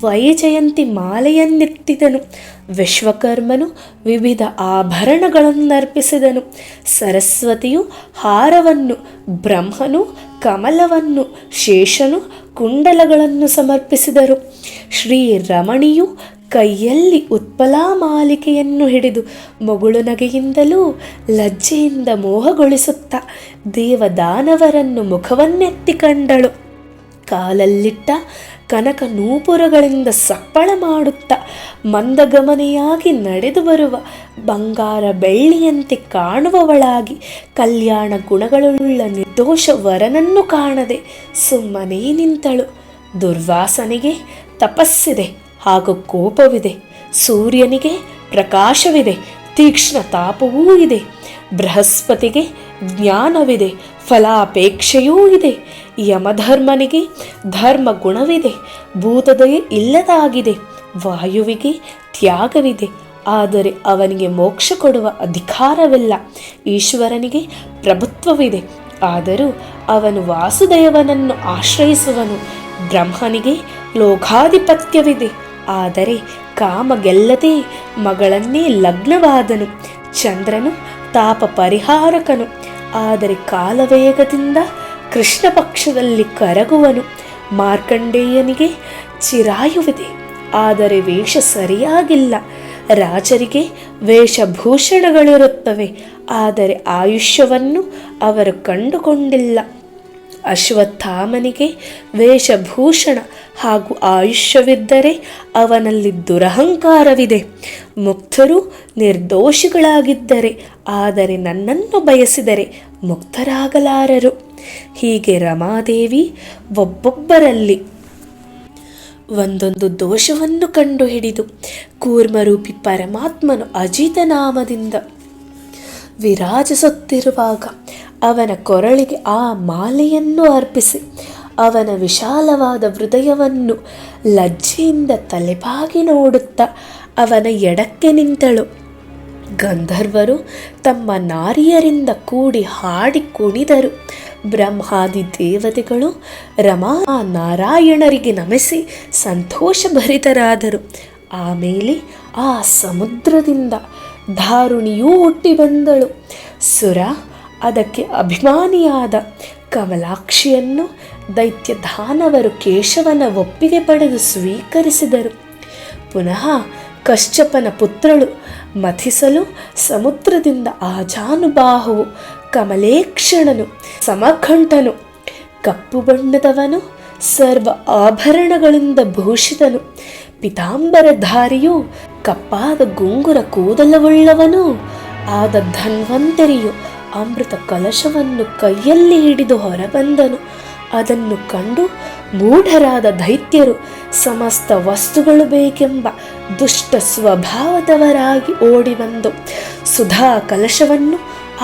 ವೈಜಯಂತಿ ಮಾಲೆಯನ್ನೆತ್ತಿದನು. ವಿಶ್ವಕರ್ಮನು ವಿವಿಧ ಆಭರಣಗಳನ್ನರ್ಪಿಸಿದನು. ಸರಸ್ವತಿಯು ಹಾರವನ್ನು, ಬ್ರಹ್ಮನು ಕಮಲವನ್ನು, ಶೇಷನು ಕುಂಡಲಗಳನ್ನು ಸಮರ್ಪಿಸಿದರು. ಶ್ರೀರಮಣಿಯು ಕೈಯಲ್ಲಿ ಉತ್ಪಲಾ ಮಾಲಿಕೆಯನ್ನು ಹಿಡಿದು ಮೊಗುಳು ನಗೆಯಿಂದಲೂ ಲಜ್ಜೆಯಿಂದ ಮೋಹಗೊಳಿಸುತ್ತಾ ದೇವದಾನವರನ್ನು ಮುಖವನ್ನೆತ್ತಿ ಕಂಡಳು. ಕಾಲಲ್ಲಿಟ್ಟ ಕನಕ ನೂಪುರಗಳಿಂದ ಸಪ್ಪಳ ಮಾಡುತ್ತಾ ಮಂದಗಮನೆಯಾಗಿ ನಡೆದು ಬರುವ ಬಂಗಾರ ಬೆಳ್ಳಿಯಂತೆ ಕಾಣುವವಳಾಗಿ ಕಲ್ಯಾಣ ಗುಣಗಳುಳ್ಳ ನಿರ್ದೋಷ ವರನನ್ನು ಕಾಣದೆ ಸುಮ್ಮನೇ ನಿಂತಳು. ದುರ್ವಾಸನಿಗೆ ತಪಸ್ಸಿದೆ ಹಾಗೂ ಕೋಪವಿದೆ. ಸೂರ್ಯನಿಗೆ ಪ್ರಕಾಶವಿದೆ, ತೀಕ್ಷ್ಣ ತಾಪವೂ ಇದೆ. ಬೃಹಸ್ಪತಿಗೆ ಜ್ಞಾನವಿದೆ, ಫಲಾಪೇಕ್ಷೆಯೂ ಇದೆ. ಯಮಧರ್ಮನಿಗೆ ಧರ್ಮ ಗುಣವಿದೆ, ಭೂತದಯೆ ಇಲ್ಲದಾಗಿದೆ. ವಾಯುವಿಗೆ ತ್ಯಾಗವಿದೆ, ಆದರೆ ಅವನಿಗೆ ಮೋಕ್ಷ ಕೊಡುವ ಅಧಿಕಾರವಿಲ್ಲ. ಈಶ್ವರನಿಗೆ ಪ್ರಭುತ್ವವಿದೆ, ಆದರೂ ಅವನು ವಾಸುದೇವನನ್ನು ಆಶ್ರಯಿಸುವನು. ಬ್ರಹ್ಮನಿಗೆ ಲೋಕಾಧಿಪತ್ಯವಿದೆ, ಆದರೆ ಕಾಮ ಗೆಲ್ಲದೆ ಮಗಳನ್ನೇ ಲಗ್ನವಾದನು. ಚಂದ್ರನು ತಾಪ ಪರಿಹಾರಕನು, ಆದರೆ ಕಾಲವೇಗದಿಂದ ಕೃಷ್ಣ ಪಕ್ಷದಲ್ಲಿ ಕರಗುವನು. ಮಾರ್ಕಂಡೇಯನಿಗೆ ಚಿರಾಯುವಿದೆ, ಆದರೆ ವೇಷ ಸರಿಯಾಗಿಲ್ಲ. ರಾಜರಿಗೆ ವೇಷಭೂಷಣಗಳಿರುತ್ತವೆ, ಆದರೆ ಆಯುಷ್ಯವನ್ನು ಅವರು ಕಂಡುಕೊಂಡಿಲ್ಲ. ಅಶ್ವತ್ಥಾಮನಿಗೆ ವೇಷಭೂಷಣ ಹಾಗೂ ಆಯುಷ್ಯವಿದ್ದರೆ ಅವನಲ್ಲಿ ದುರಹಂಕಾರವಿದೆ. ಮುಕ್ತರು ನಿರ್ದೋಷಿಗಳಾಗಿದ್ದರೆ, ಆದರೆ ನನ್ನನ್ನು ಬಯಸಿದರೆ ಮುಕ್ತರಾಗಲಾರರು. ಹೀಗೆ ರಮಾದೇವಿ ಒಬ್ಬೊಬ್ಬರಲ್ಲಿ ಒಂದೊಂದು ದೋಷವನ್ನು ಕಂಡುಹಿಡಿದು ಕೂರ್ಮರೂಪಿ ಪರಮಾತ್ಮನು ಅಜಿತನಾಮದಿಂದ ವಿರಾಜಿಸುತ್ತಿರುವಾಗ ಅವನ ಕೊರಳಿಗೆ ಆ ಮಾಲೆಯನ್ನು ಅರ್ಪಿಸಿ ಅವನ ವಿಶಾಲವಾದ ಹೃದಯವನ್ನು ಲಜ್ಜೆಯಿಂದ ತಲೆಬಾಗಿ ನೋಡುತ್ತಾ ಅವನ ಎಡಕ್ಕೆ ನಿಂತಳು. ಗಂಧರ್ವರು ತಮ್ಮ ನಾರಿಯರಿಂದ ಕೂಡಿ ಹಾಡಿ ಕುಣಿದರು. ಬ್ರಹ್ಮಾದಿ ದೇವತೆಗಳು ರಮಾ ನಾರಾಯಣರಿಗೆ ನಮಿಸಿ ಸಂತೋಷಭರಿತರಾದರು. ಆಮೇಲೆ ಆ ಸಮುದ್ರದಿಂದ ಧಾರುಣಿಯೂ ಹುಟ್ಟಿ ಬಂದಳು. ಸುರ ಅದಕ್ಕೆ ಅಭಿಮಾನಿಯಾದ ಕಮಲಾಕ್ಷಿಯನ್ನು ದೈತ್ಯ ದಾನವರು ಕೇಶವನ ಒಪ್ಪಿಗೆ ಪಡೆದು ಸ್ವೀಕರಿಸಿದರು. ಪುನಃ ಕಶ್ಯಪನ ಪುತ್ರಳು ಮಥಿಸಲು ಸಮುದ್ರದಿಂದ ಆಜಾನುಬಾಹುವು ಕಮಲೇಕ್ಷಣನು ಸಮಕಂಠನು, ಕಪ್ಪು ಬಣ್ಣದವನು, ಸರ್ವ ಆಭರಣಗಳಿಂದ ಭೂಷಿತನು, ಪಿತಾಂಬರಧಾರಿಯು, ಕಪ್ಪಾದ ಗುಂಗುರ ಕೂದಲವುಳ್ಳವನು ಆದ ಧನ್ವಂತರಿಯು ಅಮೃತ ಕಲಶವನ್ನು ಕೈಯಲ್ಲಿ ಹಿಡಿದು ಹೊರಬಂದನು. ಅದನ್ನು ಕಂಡು ಮೂಢರಾದ ದೈತ್ಯರು ಸಮಸ್ತ ವಸ್ತುಗಳು ಬೇಕೆಂಬ ದುಷ್ಟ ಸ್ವಭಾವದವರಾಗಿ ಓಡಿ ಬಂದು ಸುಧಾ ಕಲಶವನ್ನು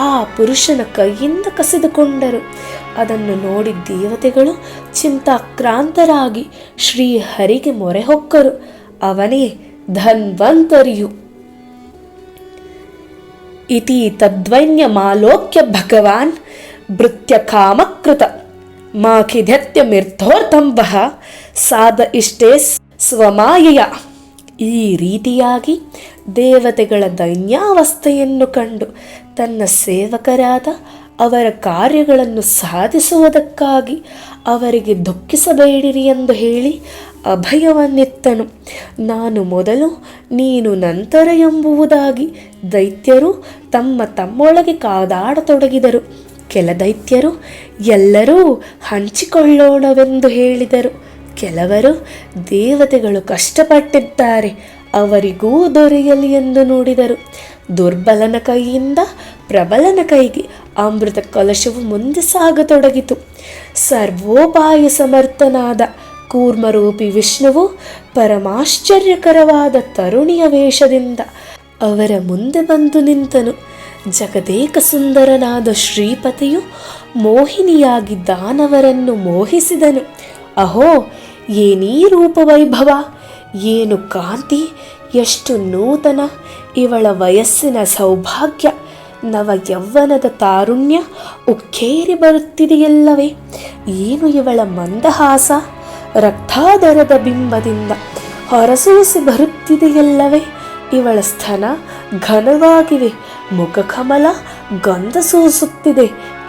ಆ ಪುರುಷನ ಕೈಯಿಂದ ಕಸಿದುಕೊಂಡರು. ಅದನ್ನು ನೋಡಿ ದೇವತೆಗಳು ಚಿಂತಾಕ್ರಾಂತರಾಗಿ ಶ್ರೀಹರಿಗೆ ಮೊರೆ ಹೊಕ್ಕರು. ಅವನೇ ಧನ್ವಂತರಿಯು. ಇತಿ ತದ್ವೈನ್ಯಮಾಲೋಕ್ಯ ಭಗವಾನ್ ಭೃತ್ಯ ಕಾಮಕೃತ ಮಾಖಿಧ್ಯತ್ಯ ಮಿರ್ಥೋರ್ತಂಬಃ ಸಾಧ ಇಷ್ಟೇ ಸ್ವಮಾಯೆಯ. ಈ ರೀತಿಯಾಗಿ ದೇವತೆಗಳ ದೈನ್ಯಾವಸ್ಥೆಯನ್ನು ಕಂಡು ತನ್ನ ಸೇವಕರಾದ ಅವರ ಕಾರ್ಯಗಳನ್ನು ಸಾಧಿಸುವುದಕ್ಕಾಗಿ ಅವರಿಗೆ ದುಃಖಿಸಬೇಡಿರಿ ಎಂದು ಹೇಳಿ ಅಭಯವನ್ನಿತ್ತನು. ನಾನು ಮೊದಲು ನೀನು ನಂತರ ಎಂಬುವುದಾಗಿ ದೈತ್ಯರು ತಮ್ಮೊಳಗೆ ಕಾದಾಡತೊಡಗಿದರು. ಕೆಲ ದೈತ್ಯರು ಎಲ್ಲರೂ ಹಂಚಿಕೊಳ್ಳೋಣವೆಂದು ಹೇಳಿದರು. ಕೆಲವರು ದೇವತೆಗಳು ಕಷ್ಟಪಟ್ಟಿದ್ದಾರೆ, ಅವರಿಗೂ ದೊರೆಯಲಿ ಎಂದು ನುಡಿದರು. ದುರ್ಬಲನ ಕೈಯಿಂದ ಪ್ರಬಲನ ಕೈಗೆ ಅಮೃತ ಕಲಶವು ಮುಂದೆ ಸಾಗತೊಡಗಿತು. ಸರ್ವೋಪಾಯ ಸಮರ್ಥನಾದ ಕೂರ್ಮರೂಪಿ ವಿಷ್ಣುವು ಪರಮಾಶ್ಚರ್ಯಕರವಾದ ತರುಣಿಯ ವೇಷದಿಂದ ಅವರ ಮುಂದೆ ಬಂದು ನಿಂತನು. ಜಗದೇಕ ಸುಂದರನಾದ ಶ್ರೀಪತಿಯು ಮೋಹಿನಿಯಾಗಿ ದಾನವರನ್ನು ಮೋಹಿಸಿದನು. ಅಹೋ, ಏನೀ ರೂಪವೈಭವ, ಏನು ಕಾಂತಿ, ಎಷ್ಟು ನೂತನ! ಇವಳ ವಯಸ್ಸಿನ ಸೌಭಾಗ್ಯ, ನವ ಯೌವನದ ತಾರುಣ್ಯ ಉಕ್ಕೇರಿ ಬರುತ್ತಿದೆಯಲ್ಲವೇ? ಏನು ಇವಳ ಮಂದಹಾಸ, ರಕ್ತಾದರದ ಬಿಂಬದಿಂದ ಹೊರಸೂಸಿ ಬರುತ್ತಿದೆಯಲ್ಲವೇ? ಇವಳ ಸ್ತನ ಘನವಾಗಿವೆ, ಮುಖಕಮಲ ಗಂಧ ಸೂಸುತ್ತಿದೆ.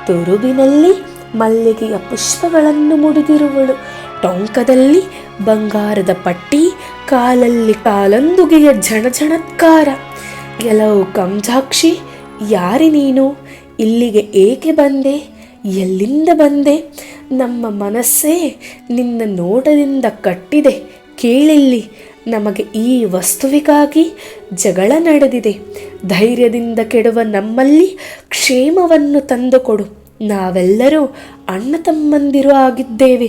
ತುರುಬಿನಲ್ಲಿ ಮಲ್ಲಿಗೆಯ ಪುಷ್ಪಗಳನ್ನು ಮುಡಿದಿರುವಳು. ಟೊಂಕದಲ್ಲಿ ಬಂಗಾರದ ಪಟ್ಟಿ, ಕಾಲಲ್ಲಿ ಕಾಲಂದುಗೆಯ ಝಣಝಣತ್ಕಾರ. ಕೆಲವು ಕಂಜಾಕ್ಷಿ, ಯಾರಿ ನೀನು? ಇಲ್ಲಿಗೆ ಏಕೆ ಬಂದೆ? ಎಲ್ಲಿಂದ ಬಂದೆ? ನಮ್ಮ ಮನಸ್ಸೇ ನಿನ್ನ ನೋಟದಿಂದ ಕಟ್ಟಿದೆ. ಕೇಳಿಲ್ಲಿ, ನಮಗೆ ಈ ವಸ್ತುವಿಗಾಗಿ ಜಗಳ ನಡೆದಿದೆ. ಧೈರ್ಯದಿಂದ ಕೆಡುವ ನಮ್ಮಲ್ಲಿ ಕ್ಷೇಮವನ್ನು ತಂದುಕೊಡು. ನಾವೆಲ್ಲರೂ ಅಣ್ಣ ತಮ್ಮಂದಿರು ಆಗಿದ್ದೇವೆ.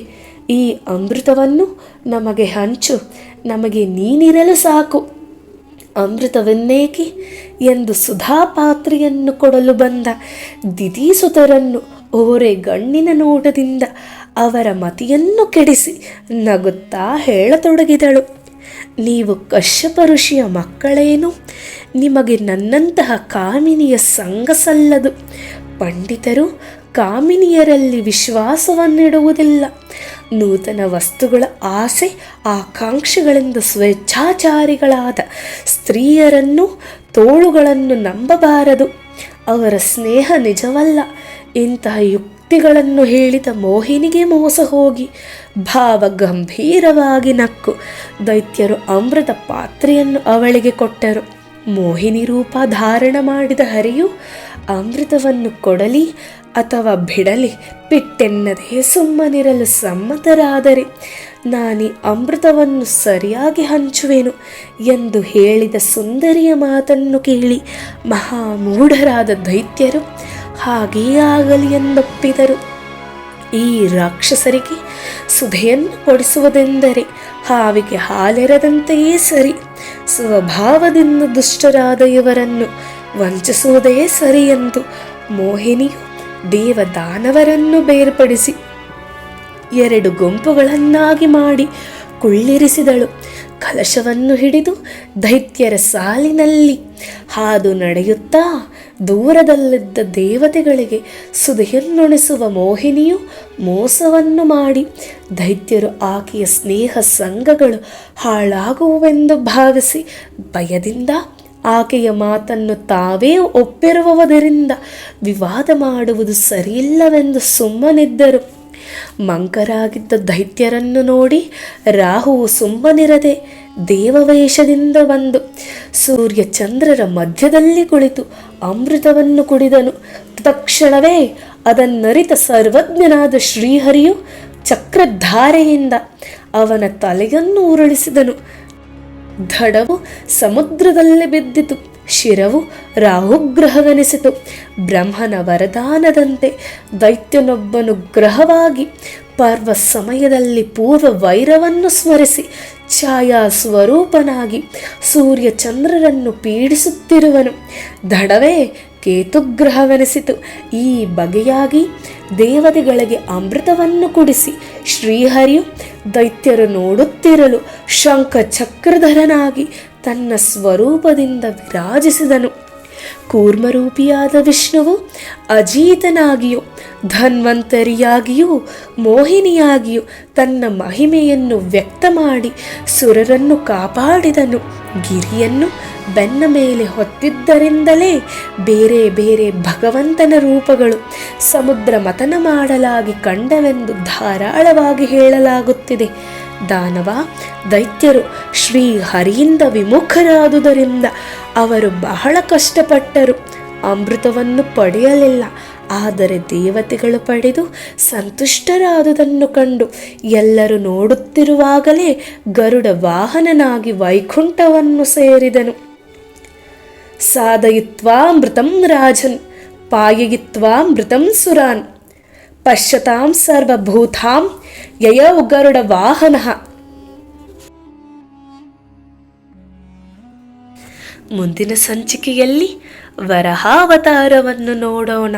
ಈ ಅಮೃತವನ್ನು ನಮಗೆ ಹಂಚು, ನಮಗೆ ನೀನಿರಲು ಸಾಕು. ಅಮೃತವನ್ನೇಕೆ ಎಂದು ಸುಧಾಪಾತ್ರೆಯನ್ನು ಕೊಡಲು ಬಂದ ದಿತಿಸುತರನ್ನು ಓರೆಗಣ್ಣಿನ ನೋಟದಿಂದ ಅವರ ಮತಿಯನ್ನು ಕೆಡಿಸಿ ನಗುತ್ತಾ ಹೇಳತೊಡಗಿದಳು. ನೀವು ಕಶ್ಯಪ ಋಷಿಯ ಮಕ್ಕಳೇನು? ನಿಮಗೆ ನನ್ನಂತಹ ಕಾಮಿನಿಯ ಸಂಗ ಸಲ್ಲದು. ಪಂಡಿತರು ಕಾಮಿನಿಯರಲ್ಲಿ ವಿಶ್ವಾಸವನ್ನಿಡುವುದಿಲ್ಲ. ನೂತನ ವಸ್ತುಗಳ ಆಸೆ ಆಕಾಂಕ್ಷೆಗಳಿಂದ ಸ್ವೇಚ್ಛಾಚಾರಿಗಳಾದ ಸ್ತ್ರೀಯರನ್ನು ತೋಳುಗಳನ್ನು ನಂಬಬಾರದು. ಅವರ ಸ್ನೇಹ ನಿಜವಲ್ಲ. ಇಂತಹ ಯುಕ್ತಿಗಳನ್ನು ಹೇಳಿದ ಮೋಹಿನಿಗೆ ಮೋಸ ಹೋಗಿ ಭಾವ ಗಂಭೀರವಾಗಿ ನಕ್ಕು ದೈತ್ಯರು ಅಮೃತ ಪಾತ್ರೆಯನ್ನು ಅವಳಿಗೆ ಕೊಟ್ಟರು. ಮೋಹಿನಿ ರೂಪ ಧಾರಣ ಮಾಡಿದ ಹರಿಯು ಅಮೃತವನ್ನು ಕೊಡಲಿ ಅಥವಾ ಬಿಡಲಿ ಪಿಟ್ಟೆನ್ನದೇ ಸುಮ್ಮನಿರಲು ಸಮ್ಮತರಾದರೆ ನಾನೀ ಅಮೃತವನ್ನು ಸರಿಯಾಗಿ ಹಂಚುವೆನು ಎಂದು ಹೇಳಿದ ಸುಂದರಿಯ ಮಾತನ್ನು ಕೇಳಿ ಮಹಾಮೂಢರಾದ ದೈತ್ಯರು ಹಾಗೆಯೇ ಆಗಲಿ ಎಂದೊಪ್ಪಿದರು. ಈ ರಾಕ್ಷಸರಿಗೆ ಸುಧೆಯನ್ನು ಕೊಡಿಸುವುದೆಂದರೆ ಹಾವಿಗೆ ಹಾಲೆರದಂತೆಯೇ ಸರಿ. ಸ್ವಭಾವದಿಂದ ದುಷ್ಟರಾದ ಇವರನ್ನು ವಂಚಿಸುವುದೇ ಸರಿ ಎಂದು ಮೋಹಿನಿಯು ದೇವದಾನವರನ್ನು ಬೇರ್ಪಡಿಸಿ 2 ಗುಂಪುಗಳನ್ನಾಗಿ ಮಾಡಿ ಕುಳ್ಳಿರಿಸಿದಳು. ಕಲಶವನ್ನು ಹಿಡಿದು ದೈತ್ಯರ ಸಾಲಿನಲ್ಲಿ ಹಾದು ನಡೆಯುತ್ತಾ ದೂರದಲ್ಲಿದ್ದ ದೇವತೆಗಳಿಗೆ ಸುಧೆಯನ್ನುಣಿಸುವ ಮೋಹಿನಿಯು ಮೋಸವನ್ನು ಮಾಡಿ ದೈತ್ಯರು ಆಕೆಯ ಸ್ನೇಹ ಸಂಘಗಳು ಹಾಳಾಗುವುವೆಂದು ಭಾವಿಸಿ ಭಯದಿಂದ ಆಕೆಯ ಮಾತನ್ನು ತಾವೇ ಒಪ್ಪಿರುವುದರಿಂದ ವಿವಾದ ಮಾಡುವುದು ಸರಿಯಿಲ್ಲವೆಂದು ಸುಮ್ಮನಿದ್ದರು. ಮಂಕರಾಗಿದ್ದ ದೈತ್ಯರನ್ನು ನೋಡಿ ರಾಹುವು ಸುಮ್ಮನಿರದೆ ದೇವವೇಷದಿಂದ ಬಂದು ಸೂರ್ಯ ಚಂದ್ರರ ಮಧ್ಯದಲ್ಲಿ ಕುಳಿತು ಅಮೃತವನ್ನು ಕುಡಿದನು. ತಕ್ಷಣವೇ ಅದನ್ನರಿತ ಸರ್ವಜ್ಞನಾದ ಶ್ರೀಹರಿಯು ಚಕ್ರಧಾರೆಯಿಂದ ಅವನ ತಲೆಯನ್ನು ಉರುಳಿಸಿದನು. ದಡವು ಸಮುದ್ರದಲ್ಲಿ ಬಿದ್ದಿತು. ಶಿರವು ರಾಹುಗ್ರಹವೆನಿಸಿತು. ಬ್ರಹ್ಮನ ವರದಾನದಂತೆ ದೈತ್ಯನೊಬ್ಬನು ಗ್ರಹವಾಗಿ ಪರ್ವ ಸಮಯದಲ್ಲಿ ಪೂರ್ವ ವೈರವನ್ನು ಸ್ಮರಿಸಿ ಛಾಯಾ ಸ್ವರೂಪನಾಗಿ ಸೂರ್ಯ ಚಂದ್ರರನ್ನು ಪೀಡಿಸುತ್ತಿರುವನು. ದಡವೇ ಕೇತುಗ್ರಹವೆನಿಸಿತು. ಈ ಬಗೆಯಾಗಿ ದೇವತೆಗಳಿಗೆ ಅಮೃತವನ್ನು ಕುಡಿಸಿ ಶ್ರೀಹರಿಯು ದೈತ್ಯರು ನೋಡುತ್ತಿರಲು ಶಂಖ ಚಕ್ರಧರನಾಗಿ ತನ್ನ ಸ್ವರೂಪದಿಂದ ವಿರಾಜಿಸಿದನು. ಕೂರ್ಮರೂಪಿಯಾದ ವಿಷ್ಣುವು ಅಜೀತನಾಗಿಯೂ ಧನ್ವಂತರಿಯಾಗಿಯೂ ಮೋಹಿನಿಯಾಗಿಯೂ ತನ್ನ ಮಹಿಮೆಯನ್ನು ವ್ಯಕ್ತ ಮಾಡಿ ಸುರರನ್ನು ಕಾಪಾಡಿದನು. ಗಿರಿಯನ್ನು ಬೆನ್ನ ಮೇಲೆ ಹೊತ್ತಿದ್ದರಿಂದಲೇ ಬೇರೆ ಬೇರೆ ಭಗವಂತನ ರೂಪಗಳು ಸಮುದ್ರ ಮಥನ ಮಾಡಲಾಗಿ ಕಂಡವೆಂದು ಧಾರಾಳವಾಗಿ ಹೇಳಲಾಗುತ್ತಿದೆ. ದಾನವ ದೈತ್ಯರು ಶ್ರೀ ಹರಿಯಿಂದ ವಿಮುಖರಾದುದರಿಂದ ಅವರು ಬಹಳ ಕಷ್ಟಪಟ್ಟರು. ಅಮೃತವನ್ನು ಪಡೆಯಲಿಲ್ಲ. ಆದರೆ ದೇವತೆಗಳು ಪಡೆದು ಸಂತುಷ್ಟರಾದುದನ್ನು ಕಂಡು ಎಲ್ಲರೂ ನೋಡುತ್ತಿರುವಾಗಲೇ ಗರುಡ ವಾಹನನಾಗಿ ವೈಕುಂಠವನ್ನು ಸೇರಿದನು. ಸಾಧಯಿತ್ವಾಮೃತಂ ರಾಜನ್ ಪಾಯಯಿತ್ವಾಮೃತಂ ಸುರಾನ್ ಪಶ್ಯತಾಂ ಸರ್ವಭೂತಾಂ ಯಯೌ ಗರುಡ ವಾಹನಃ. ಮುಂದಿನ ಸಂಚಿಕೆಯಲ್ಲಿ ವರಹಾವತಾರವನ್ನು ನೋಡೋಣ.